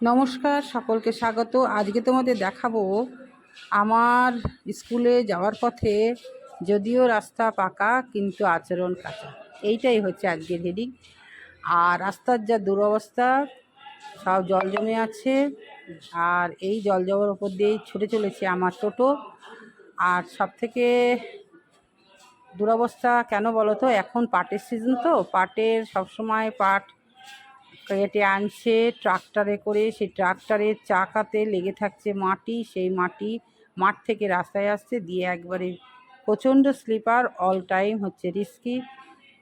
নমস্কার, সকলকে স্বাগত। আজকে তোমাদের দেখাবো আমার স্কুলে যাওয়ার পথে যদিও রাস্তা পাকা কিন্তু আচরণ কাঁচা। এইটাই হচ্ছে আজকের হেডিং। আর রাস্তার যা দুরবস্থা, সব জল জমে আছে। আর এই জল জমার ওপর দিয়েই ছুটে চলেছে আমার টোটো। আর সবথেকে দুরবস্থা কেন বলো তো, এখন পাটের সিজন তো, পাটের সবসময় পাট কেটে আনছে ট্রাক্টরে করে, সেই ট্রাক্টরের চাকাতে লেগে থাকছে মাটি, সেই মাটি মাঠ থেকে রাস্তায় আসছে দিয়ে একবারে প্রচণ্ড স্লিপার, অল টাইম হচ্ছে রিস্কি,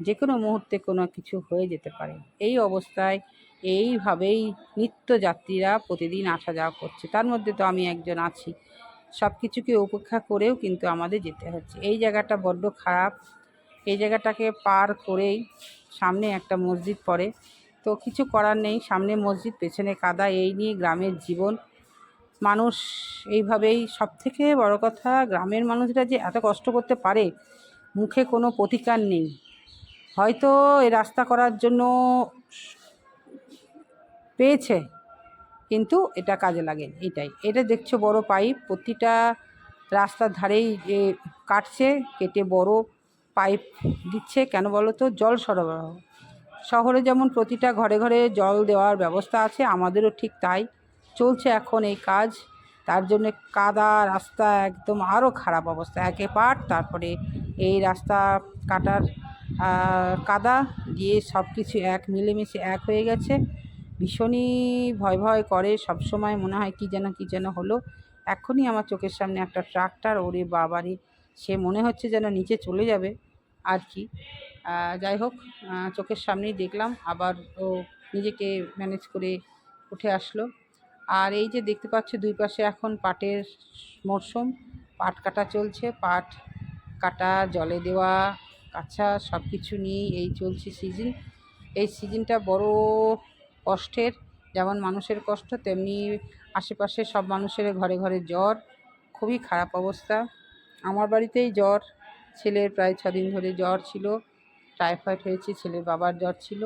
যে কোনো মুহূর্তে কোনো কিছু হয়ে যেতে পারে। এই অবস্থায় এইভাবেই নিত্যযাত্রীরা প্রতিদিন আসা যাওয়া করছে, তার মধ্যে তো আমি একজন আছি। সব কিছুকে উপেক্ষা করেও কিন্তু আমাদের যেতে হচ্ছে। এই জায়গাটা বড্ড খারাপ। এই জায়গাটাকে পার করেই সামনে একটা মসজিদ পড়ে, তো কিছু করার নেই, সামনে মসজিদ পেছনে কাদা, এই নিয়ে গ্রামের জীবন। মানুষ এইভাবেই, সবথেকে বড় কথা গ্রামের মানুষরা যে এত কষ্ট করতে পারে, মুখে কোনো প্রতিকার নেই। হয়তো এই রাস্তা করার জন্য পেয়েছে, কিন্তু এটা কাজে লাগে এইটাই। এটা দেখছো বড় পাইপ, প্রতিটা রাস্তার ধারেই কাটছে, কেটে বড় পাইপ দিচ্ছে। কেন বলো তো? জল সরবরাহ। শহরে যেমন প্রতিটা ঘরে ঘরে জল দেওয়ার ব্যবস্থা আছে, আমাদেরও ঠিক তাই চলছে এখন এই কাজ। তার জন্য কাদা রাস্তা, একদম আরও খারাপ অবস্থা। একে পাট, তারপরে এই রাস্তা কাটার কাদা দিয়ে সব কিছু এক মিলেমিশে এক হয়ে গেছে। ভীষণই ভয় ভয় করে, সব সময় মনে হয় কী যেন হলো। এখনই আমার চোখের সামনে একটা ট্রাক্টর, ওরে বাবারে, সে মনে হচ্ছে যেন নিচে চলে যাবে আর কি। যাই হোক, চোখের সামনেই দেখলাম, আবার ও নিজেকে ম্যানেজ করে উঠে আসলো। আর এই যে দেখতে পাচ্ছ দুই পাশে এখন পাটের মরশুম, পাট কাটা চলছে। পাট কাটা, জলে দেওয়া, কাঁচা সব কিছু নিয়েই এই চলছে সিজন। এই সিজনটা বড় কষ্টের, যেমন মানুষের কষ্ট তেমনি আশেপাশে সব মানুষের ঘরে ঘরে জ্বর, খুবই খারাপ অবস্থা। আমার বাড়িতেই জ্বর, ছেলের প্রায় 6 দিন ধরে জ্বর ছিল, টাইফয়েড হয়েছে, ছেলের বাবার জ্বর ছিল।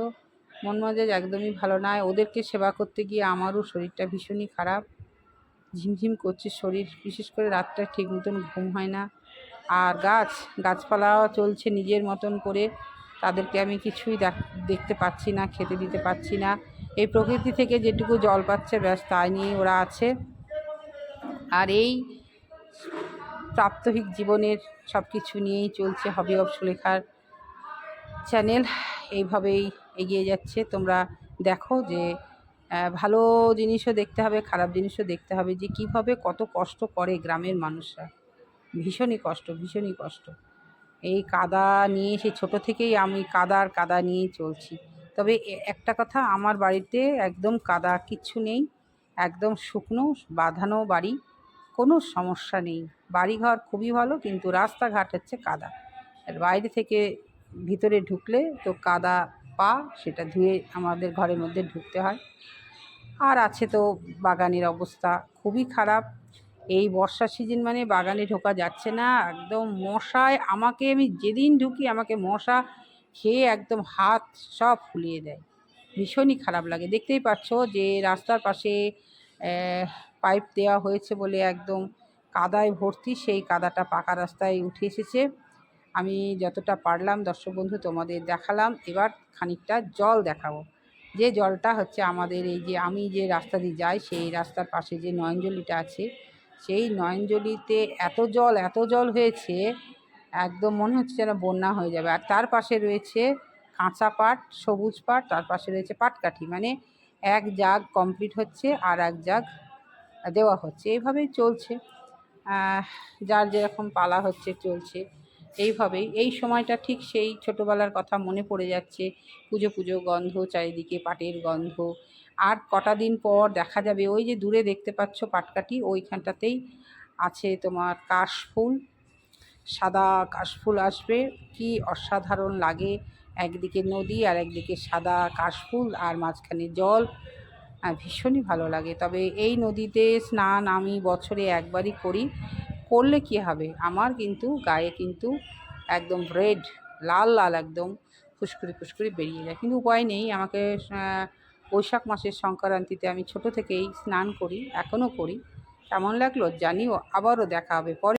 মন মেজাজ একদমই ভালো নয়। ওদেরকে সেবা করতে গিয়ে আমারও শরীরটা ভীষণই খারাপ, ঝিমঝিম করছে শরীর, বিশেষ করে রাতটা ঠিক মতন ঘুম হয় না। আর গাছপালাও চলছে নিজের মতন করে, তাদেরকে আমি কিছুই দেখতে পাচ্ছি না, খেতে দিতে পারছি না। এই প্রকৃতি থেকে যেটুকু জল পাচ্ছে ব্যাস তাই নিয়ে ওরা আছে। আর এই প্রাত্যহিক জীবনের সব কিছু নিয়েই চলছে হবি অব সুলেখার চ্যানেল। এইভাবেই এগিয়ে যাচ্ছে। তোমরা দেখো যে ভালো জিনিসও দেখতে হবে, খারাপ জিনিসও দেখতে হবে, যে কীভাবে কত কষ্ট করে গ্রামের মানুষরা। ভীষণই কষ্ট, ভীষণই কষ্ট। এই কাদা নিয়ে সেই ছোটো থেকেই আমি কাদা নিয়েই চলছি। তবে একটা কথা, আমার বাড়িতে একদম কাদা কিচ্ছু নেই, একদম শুকনো বাঁধানো বাড়ি, কোনো সমস্যা নেই। বাড়িঘর খুবই ভালো, কিন্তু রাস্তাঘাট হচ্ছে কাদা। আর বাইরে থেকে ভিতরে ঢুকলে তো কাদা পা, সেটা ধুয়ে আমাদের ঘরের মধ্যে ঢুকতে হয়। আর আছে তো বাগানের অবস্থা খুবই খারাপ। এই বর্ষা সিজন মানে বাগানে ঢোকা যাচ্ছে না, একদম মশায় আমি যেদিন ঢুকি আমাকে মশা খেয়ে একদম হাত সব ফুলিয়ে দেয়। ভীষণই খারাপ লাগে। দেখতেই পাচ্ছ যে রাস্তার পাশে পাইপ দেওয়া হয়েছে বলে একদম কাদায় ভর্তি, সেই কাদাটা পাকা রাস্তায় উঠে এসেছে। আমি যতটা পারলাম দর্শক বন্ধু তোমাদের দেখালাম। এবার খানিকটা জল দেখাবো, যে জলটা হচ্ছে আমাদের এই যে আমি যে রাস্তা দিয়ে যাই সেই রাস্তার পাশে যে নয়নজলিটা আছে, সেই নয়নজলিতে এত জল হয়েছে, একদম মনে হচ্ছে যেন বন্যা হয়ে যাবে। আর তার পাশে রয়েছে কাঁচা পাট, সবুজ পাট, তার পাশে রয়েছে পাটকাঠি, মানে এক জাগ কমপ্লিট হচ্ছে আর এক জাগ দেওয়া হচ্ছে। এইভাবেই চলছে, যার যেরকম পালা হচ্ছে চলছে এইভাবেই। এই সময়টা ঠিক সেই ছোটোবেলার কথা মনে পড়ে যাচ্ছে। পুজো পুজো গন্ধ চারিদিকে, পাটের গন্ধ। আর কটা দিন পর দেখা যাবে, ওই যে দূরে দেখতে পাচ্ছ পাটকাঠি, ওইখানটাতেই আছে তোমার কাশফুল, সাদা কাশফুল আসবে, কি অসাধারণ লাগে। একদিকে নদী আর একদিকে সাদা কাশফুল আর মাঝখানে জল, ভীষণই ভালো লাগে। তবে এই নদীতে স্নান আমি বছরে একবারই করি। করলে কি হবে, আমার কিন্তু গায়ে কিন্তু একদম রেড, লাল লাল একদম ফুসকুড়ি ফুসকুড়ি বেরিয়ে যায়, কিন্তু উপায় নেই, আমাকে বৈশাখ মাসের সংক্রান্তিতে আমি ছোট থেকেই স্নান করি, এখনও করি। কেমন লাগলো জানিও। আবারও দেখা হবে পরে।